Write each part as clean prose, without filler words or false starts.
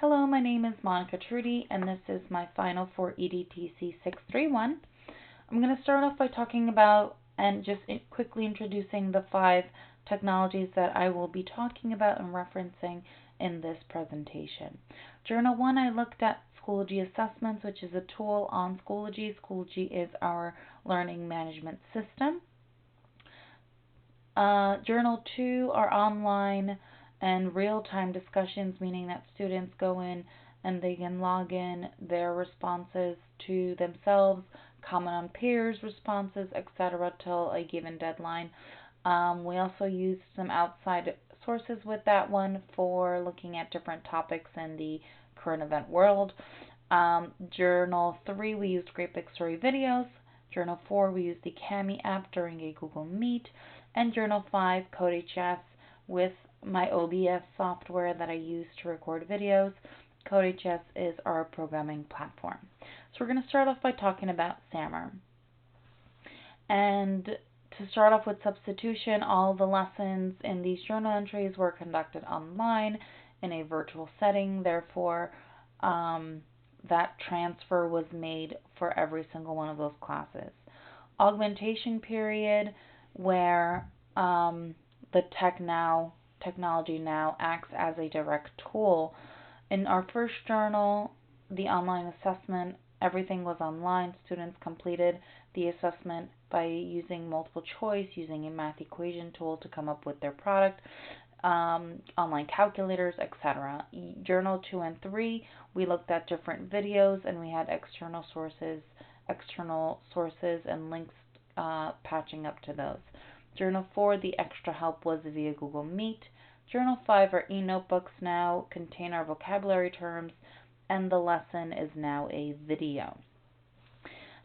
Hello, my name is Monica Trudy, and this is my final for EDTC 631. I'm going to start off by talking about and just quickly introducing the 5 technologies that I will be talking about and referencing in this presentation. Journal 1, I looked at Schoology Assessments, which is a tool on Schoology. Schoology is our learning management system. Journal 2 are online and real-time discussions, meaning that students go in and they can log in their responses to themselves, comment on peers' responses, etc. till a given deadline. We also use some outside sources with that one for looking at different topics in the current event world. Journal 3, we used Great Big Story videos. Journal 4, we used the Kami app during a Google Meet. And Journal 5, CodeHS, with my OBS software that I use to record videos. CodeHS is our programming platform. So we're going to start off by talking about SAMR. And to start off with substitution, all the lessons in these journal entries were conducted online in a virtual setting. Therefore, that transfer was made for every single one of those classes. Augmentation period, where the technology now acts as a direct tool. In our first journal, the online assessment, everything was online. Students completed the assessment by using multiple choice, using a math equation tool to come up with their product, online calculators, etc. Journal 2 and 3, we looked at different videos and we had external sources and links patching up to those. Journal 4, the extra help was via Google Meet. Journal 5, our e-notebooks now contain our vocabulary terms, and the lesson is now a video.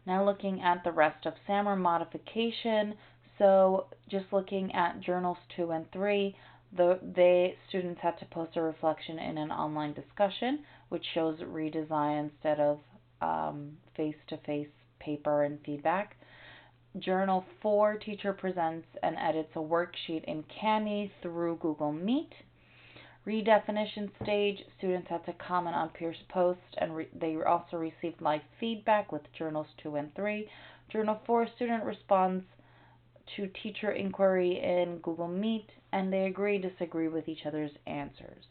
Now looking at the rest of SAMR modification, so just looking at journals 2 and 3, the students had to post a reflection in an online discussion, which shows redesign instead of face-to-face paper and feedback. Journal 4, teacher presents and edits a worksheet in Kami through Google Meet. Redefinition stage, students had to comment on peers' posts, and they also received live feedback with journals 2 and 3. Journal 4, student responds to teacher inquiry in Google Meet, and they disagree with each other's answers.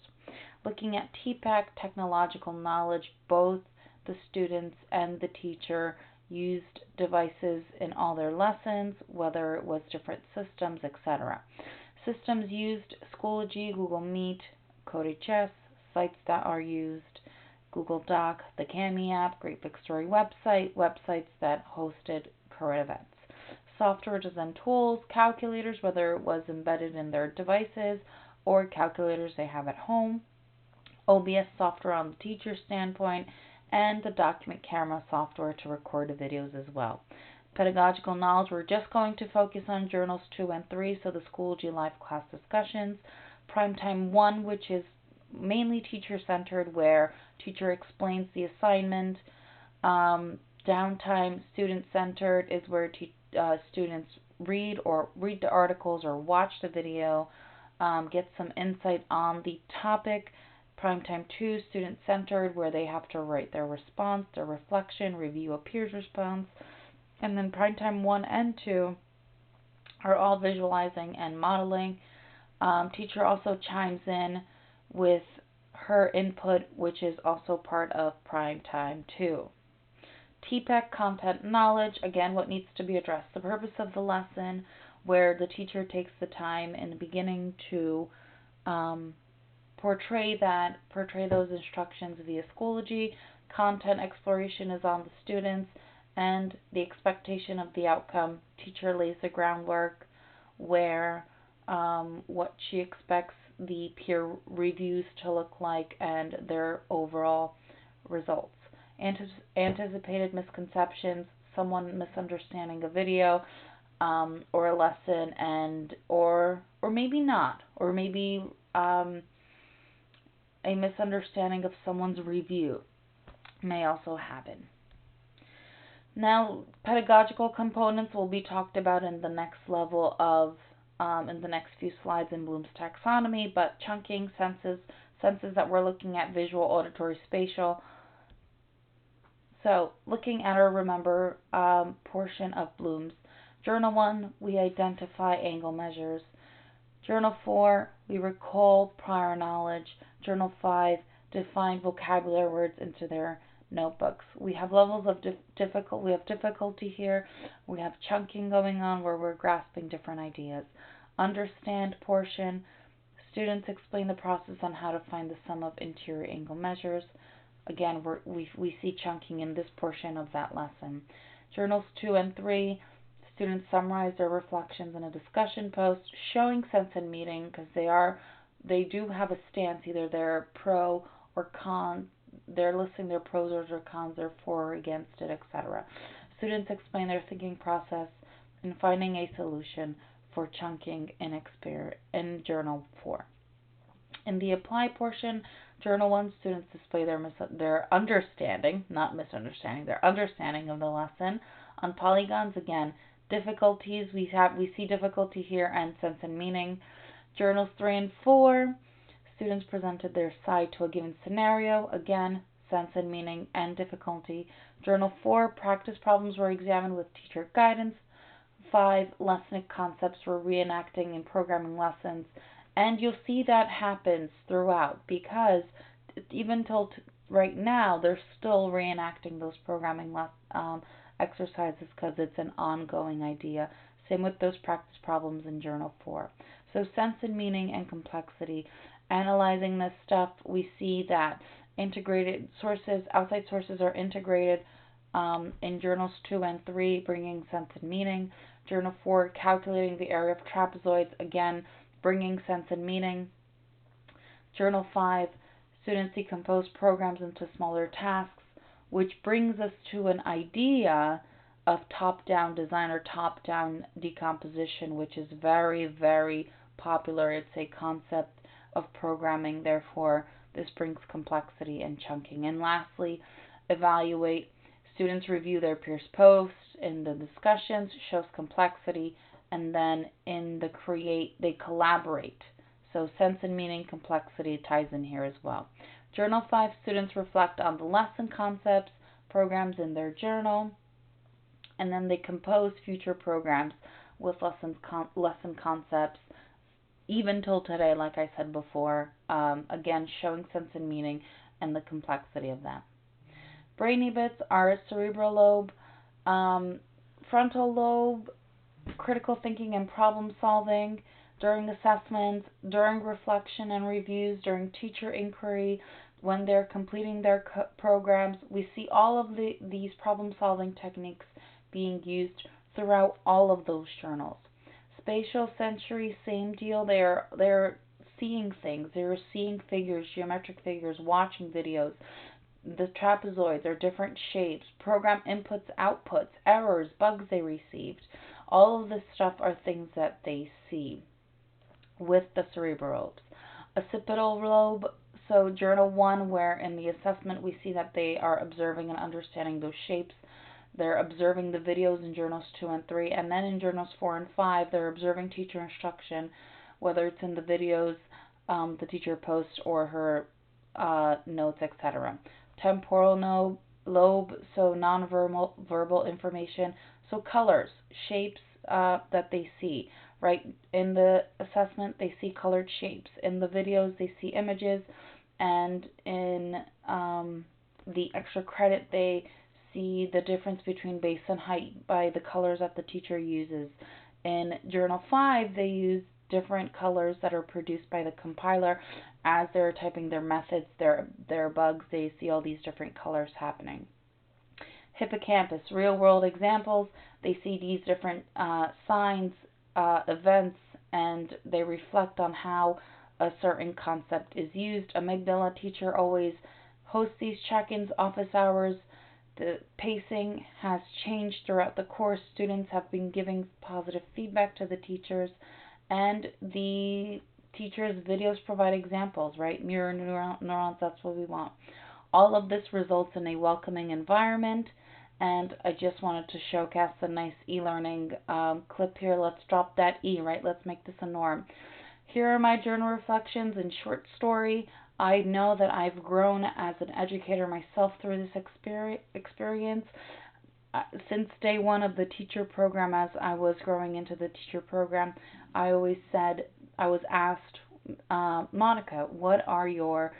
Looking at TPAC, technological knowledge, both the students and the teacher used devices in all their lessons, whether it was different systems, etc. Systems used Schoology, Google Meet, CodeHS, sites that are used, Google Doc, the Kami app, Great Big Story website, websites that hosted current events. Software design tools, calculators, whether it was embedded in their devices or calculators they have at home, OBS software on the teacher's standpoint, and the document camera software to record the videos as well. Pedagogical knowledge, we're just going to focus on journals 2 and 3, so the Schoology live class discussions. Primetime 1, which is mainly teacher-centered, where teacher explains the assignment. Downtime, student-centered, is where students read the articles or watch the video, get some insight on the topic. Primetime 2, student-centered, where they have to write their response, their reflection, review a peer's response. And then Primetime 1 and 2 are all visualizing and modeling. Teacher also chimes in with her input, which is also part of Primetime 2. TPAC, content knowledge, again, what needs to be addressed. The purpose of the lesson, where the teacher takes the time in the beginning to portray those instructions via Schoology. Content exploration is on the students, and the expectation of the outcome. Teacher lays the groundwork where what she expects the peer reviews to look like and their overall results. Anticipated misconceptions, someone misunderstanding a video or a lesson, and or maybe not, or maybe a misunderstanding of someone's review may also happen. Now, pedagogical components will be talked about in the next level of in the next few slides in Bloom's taxonomy, but chunking, senses that we're looking at: visual, auditory, spatial. So looking at our remember portion of Bloom's. Journal 1, we identify angle measures. Journal 4, we recall prior knowledge. Journal 5, define vocabulary words into their notebooks. We have levels of difficulty here. We have chunking going on where we're grasping different ideas. Understand portion. Students explain the process on how to find the sum of interior angle measures. Again, we see chunking in this portion of that lesson. Journals 2 and 3, students summarize their reflections in a discussion post, showing sense and meaning, because they do have a stance, either they're pro or con, they're listing their pros or cons, they're for or against it, etc. Students explain their thinking process in finding a solution for chunking in Journal 4. In the apply portion, Journal 1, students display their understanding, not misunderstanding, their understanding of the lesson. On polygons, again, difficulties, we see difficulty here and sense and meaning. Journals 3 and 4, students presented their side to a given scenario, again, sense and meaning and difficulty. Journal 4, practice problems were examined with teacher guidance. 5, lesson concepts were reenacting in programming lessons. And you'll see that happens throughout, because even till right now, they're still reenacting those programming exercises because it's an ongoing idea. Same with those practice problems in Journal 4. So sense and meaning and complexity. Analyzing this stuff, we see that integrated sources, outside sources are integrated in Journals 2 and 3, bringing sense and meaning. Journal 4, calculating the area of trapezoids, again, bringing sense and meaning. Journal 5, students decompose programs into smaller tasks, which brings us to an idea of top-down design or top-down decomposition, which is very, very popular. It's a concept of programming, therefore this brings complexity and chunking. And lastly, evaluate. Students review their peers' posts in the discussions, shows complexity, and then in the create, they collaborate. So sense and meaning, complexity ties in here as well. Journal 5, students reflect on the lesson concepts, programs in their journal, and then they compose future programs with lesson concepts, even till today, like I said before, again, showing sense and meaning and the complexity of that. Brainy bits are cerebral lobe, frontal lobe, critical thinking and problem solving, during assessments, during reflection and reviews, during teacher inquiry, when they're completing their programs. We see all of these problem solving techniques being used throughout all of those journals. Spatial sensory, same deal. They're seeing things. They're seeing figures, geometric figures, watching videos. The trapezoids are different shapes, program inputs, outputs, errors, bugs they received. All of this stuff are things that they see with the cerebral lobes. Occipital lobe, so Journal 1, where in the assessment we see that they are observing and understanding those shapes. They're observing the videos in Journals 2 and 3, and then in Journals 4 and 5, they're observing teacher instruction, whether it's in the videos, the teacher posts, or her notes, etc. Temporal lobe, so non-verbal information, so colors, shapes that they see, right? In the assessment, they see colored shapes. In the videos, they see images, and in the extra credit, they see the difference between base and height by the colors that the teacher uses. In Journal 5, they use different colors that are produced by the compiler as they're typing their methods, their bugs. They see all these different colors happening. Hippocampus, real world examples. They see these different signs, events, and they reflect on how a certain concept is used. Amygdala, teacher always hosts these check-ins, office hours. The pacing has changed throughout the course. Students have been giving positive feedback to the teachers, and the teachers' videos provide examples, right? Mirror neurons, that's what we want. All of this results in a welcoming environment, and I just wanted to showcase a nice e-learning clip here. Let's drop that E, right? Let's make this a norm. Here are my journal reflections in short story. I know that I've grown as an educator myself through this experience. Since day one of the teacher program, as I was growing into the teacher program, I always said, I was asked, Monica, what are your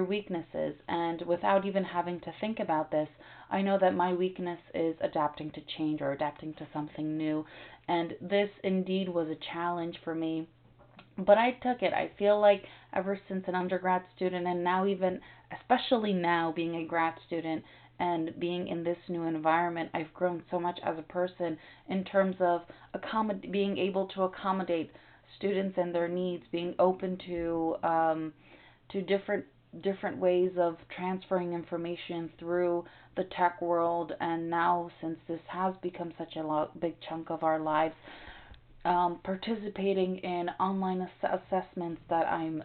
weaknesses? And without even having to think about this, I know that my weakness is adapting to change or adapting to something new. And this indeed was a challenge for me, but I took it. I feel like ever since an undergrad student, and now even, especially now being a grad student and being in this new environment, I've grown so much as a person in terms of being able to accommodate students and their needs, being open to different ways of transferring information through the tech world. And now, since this has become such a big chunk of our lives, participating in online assessments that I'm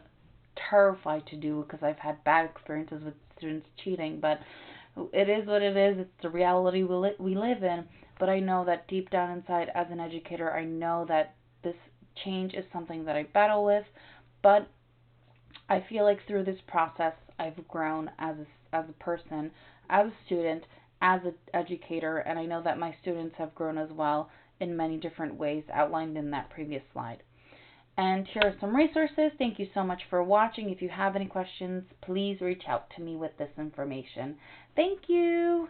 terrified to do because I've had bad experiences with students cheating. But it is what it is. It's the reality we live in. But I know that deep down inside, as an educator, I know that this change is something that I battle with. But I feel like through this process, I've grown as a person, as a student, as an educator, and I know that my students have grown as well in many different ways outlined in that previous slide. And here are some resources. Thank you so much for watching. If you have any questions, please reach out to me with this information. Thank you.